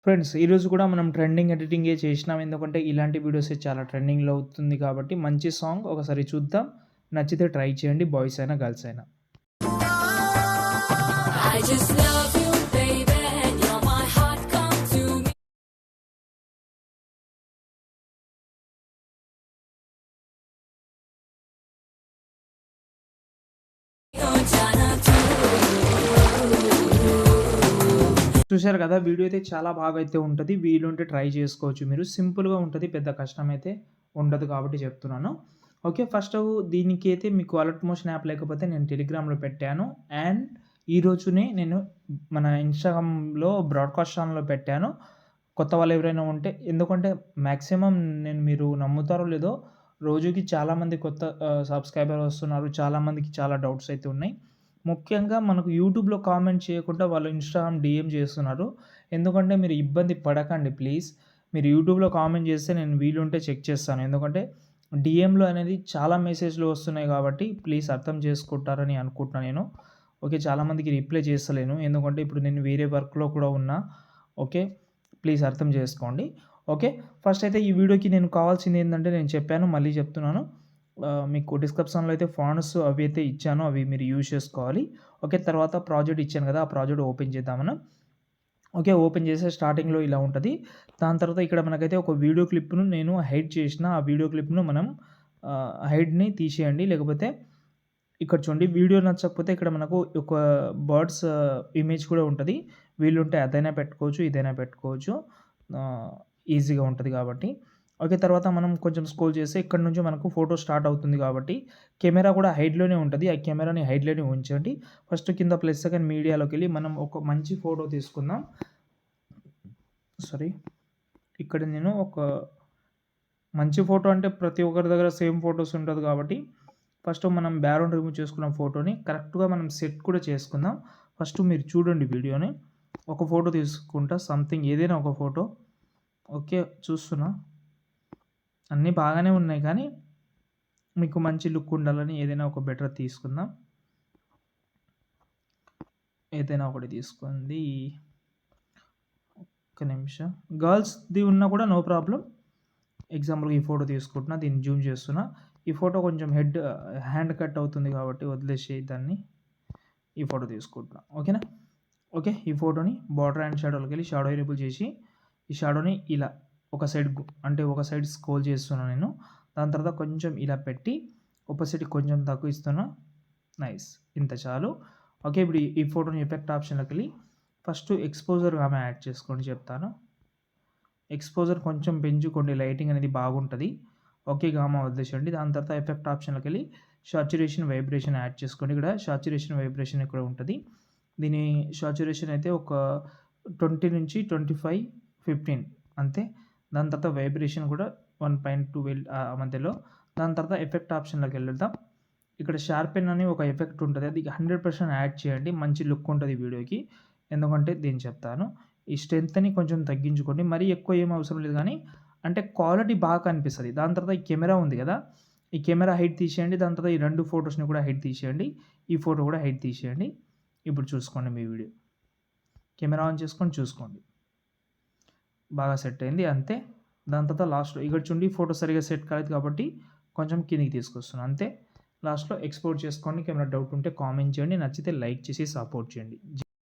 Friends ఈరోజు కూడా మనం ట్రెండింగ్ ఎడిటింగే చేసినాం. ఎందుకంటే ఇలాంటి వీడియోసే చాలా ట్రెండింగ్‌లో అవుతుంది కాబట్టి మంచి సాంగ్ ఒకసారి చూద్దాం. నచ్చితే ట్రై చేయండి. బాయ్స్ అయినా, గర్ల్స్ అయినా. I just love you, baby, and you're my heart come to me. You're Jana too. చూశారు కదా! వీడియో అయితే చాలా బాగా అయితే ఉంటది. వీలుంటే ట్రై చేసుకోవచ్చు మీరు. సింపుల్‌గా ఉంటది. పెద్ద కష్టమైతే ఉండదు కాబట్టి చెప్తున్నాను. ఓకే. ఫస్టు దీనికైతే మీకు అలర్ట్ మోషన్ యాప్ లేకపోతే నేను టెలిగ్రామ్‌లో పెట్టాను. అండ్ ఈరోజునే నేను మన ఇన్‌స్టాగ్రామ్‌లో బ్రాడ్‌కాస్ట్ ఛానెల్‌లో పెట్టాను. కొత్త వాళ్ళు ఎవరైనా ఉంటే ఎందుకంటే మాక్సిమం మీరు నమ్ముతారో లేదో రోజుకి చాలామంది కొత్త సబ్‌స్క్రైబర్ వస్తున్నారు. చాలామందికి చాలా డౌట్స్ అయితే ఉన్నాయి. ముఖ్యంగా మనకు యూట్యూబ్‌లో కామెంట్ చేయకుండా వాళ్ళు ఇన్‌స్టాగ్రామ్ డీఎం చేస్తున్నారు. ఎందుకంటే మీరు ఇబ్బంది పడకండి ప్లీజ్. మీరు యూట్యూబ్‌లో కామెంట్ చేస్తే నేను వీలుంటే చెక్ చేస్తాను. ఎందుకంటే డీఎంలో అనేది చాలా మెసేజ్‌లు వస్తున్నాయి కాబట్టి ప్లీజ్ అర్థం చేసుకుంటారని అనుకుంటున్నా నేను. ఓకే. చాలామందికి రిప్లై చేస్తలేను. ఎందుకంటే ఇప్పుడు నేను వేరే వర్క్‌లో కూడా ఉన్నా. ఓకే. ప్లీజ్ అర్థం చేసుకోండి. ఓకే. ఫస్ట్ అయితే ఈ వీడియోకి నేను కావాల్సింది ఏందంటే నేను చెప్పాను మళ్ళీ చెప్తున్నాను. మీకు డిస్క్రిప్షన్‌లో అయితే ఫాంట్స్ అవి అయితే ఇచ్చాను. అవి మీరు యూజ్ చేసుకోవాలి. ఓకే. తర్వాత ప్రాజెక్ట్ ఇచ్చాను కదా! ఆ ప్రాజెక్ట్ ఓపెన్ చేద్దాం మనం. ఓకే. ఓపెన్ చేస్తే స్టార్టింగ్‌లో ఇలా ఉంటది. దాని తర్వాత ఇక్కడ మనకైతే ఒక వీడియో క్లిప్‌ను నేను హైడ్ చేసిన. ఆ వీడియో క్లిప్‌ను మనం హైడ్‌ని తీసేయండి. లేకపోతే ఇక్కడ చూడండి వీడియో నచ్చకపోతే ఇక్కడ మనకు ఒక బర్డ్స్ ఇమేజ్ కూడా ఉంటది. వీలుంటే అదైనా పెట్టుకోవచ్చు. ఇదైనా పెట్టుకోవచ్చు. ఈజీగా ఉంటది కాబట్టి. ఓకే. తర్వాత మనం కొంచెం స్క్రోల్ చేస్తే ఇక్కడ నుంచి మనకు ఫోటో స్టార్ట్ అవుతుంది కాబట్టి కెమెరా కూడా హైడ్‌లోనే ఉంటది. ఆ కెమెరాని హైడ్‌లోనే ఉంచండి. ఫస్ట్ కింద ప్లస్ సెకండ్ మీడియాలోకెళ్ళి మనం ఒక మంచి ఫోటో తీసుకుందాం. సారీ. ఇక్కడ నేను ఒక మంచి ఫోటో అంటే ప్రతి ఒక్కరి దగ్గర సేమ్ ఫోటోస్ ఉంటది కాబట్టి ఫస్ట్ మనం బ్యాక్‌గ్రౌండ్ రిమూవ్ చేసుకున్న ఫోటోని కరెక్ట్‌గా మనం సెట్ కూడా చేసుకుందాం. ఫస్ట్ మీరు చూడండి వీడియోని. ఒక ఫోటో తీసుకుంటా సంథింగ్ ఏదైనా ఒక ఫోటో. ఓకే. చూస్తున్నా. అన్నీ బాగానే ఉన్నాయి కానీ మీకు మంచి లుక్ ఉండాలని ఏదైనా ఒక బెటర్ తీసుకుందాం. ఏదైనా ఒకటి తీసుకోండి. ఒక్క నిమిషం. గర్ల్స్‌ది ఉన్నా కూడా నో ప్రాబ్లమ్. ఎగ్జాంపుల్‌గా ఈ ఫోటో తీసుకుంటున్నా. దీన్ని జూమ్ చేస్తున్నా. ఈ ఫోటో కొంచెం హ్యాండ్ కట్ అవుతుంది కాబట్టి వదిలేసేయి దాన్ని. ఈ ఫోటో తీసుకుంటున్నా. ఓకేనా? ఓకే. ఈ ఫోటోని బార్డర్ అండ్ షాడోలోకెళ్ళి షాడో ఎనేబుల్ చేసి ఈ షాడోని ఇలా ఒక సైడ్ అంటే ఒక సైడ్ స్క్రోల్ చేస్తున్నా నేను. దాని తర్వాత కొంచెం ఇలా పెట్టి ఒపాసిటీ కొంచెం తక్కువ ఇస్తున్నా. నైస్. ఇంత చాలు. ఓకే. ఇప్పుడు ఈ ఫోటోని ఎఫెక్ట్ ఆప్షన్‌లోకెళ్ళి ఫస్ట్ ఎక్స్‌పోజర్ గామా యాడ్ చేసుకోండి చెప్తాను. ఎక్స్‌పోజర్ కొంచెం పెంచుకోండి. లైటింగ్ అనేది బాగుంటది. ఓకే. గామా వదిలేసేయండి. దాని తర్వాత ఎఫెక్ట్ ఆప్షన్‌లోకెళ్ళి సాచురేషన్, వైబ్రేషన్ యాడ్ చేసుకోండి. ఇక్కడ సాచురేషన్, వైబ్రేషన్ ఇక్కడ ఉంటది. దీని సాచురేషన్ అయితే ఒక 20-25, 15 అంతే. దాని తర్వాత వైబ్రేషన్ కూడా 1.12 మధ్యలో. దాని తర్వాత ఎఫెక్ట్ ఆప్షన్‌లోకి వెళ్దాం. ఇక్కడ షార్పెన్ అని ఒక ఎఫెక్ట్ ఉంటది. అది 100% యాడ్ చేయండి. మంచి లుక్ ఉంటది వీడియోకి. ఎందుకంటే దీన్ని చెప్తాను. ఈ స్ట్రెంగ్త్‌ని కొంచెం తగ్గించుకోండి. మరీ ఎక్కువ ఏం అవసరం లేదు గానీ, అంటే క్వాలిటీ బాగా కనిపిస్తది. దాని తర్వాత ఈ కెమెరా ఉంది గదా! ఈ కెమెరా హైట్ తీసేయండి. దాని తర్వాత ఈ 2 ఫోటోస్‌ని కూడా హైట్ తీసేయండి. ఈ ఫోటో కూడా హైట్ తీసేయండి. ఇప్పుడు చూసుకోండి మీ వీడియో. కెమెరా ఆన్ చేసుకొని చూసుకోండి. బాగా సెట్ అయింది అంతే. దాని తర్వాత లాస్ట్‌లో ఇక్కడ చూడండి ఫోటో సరిగ్గా సెట్ కాలేదు కాబట్టి కొంచెం కిందకి తీసుకొస్తున్నా అంతే. లాస్ట్‌లో ఎక్స్‌పోర్ట్ చేసుకోండి. ఏమైనా డౌట్ ఉంటే కామెంట్ చేయండి. నచ్చితే లైక్ చేసి సపోర్ట్ చేయండి.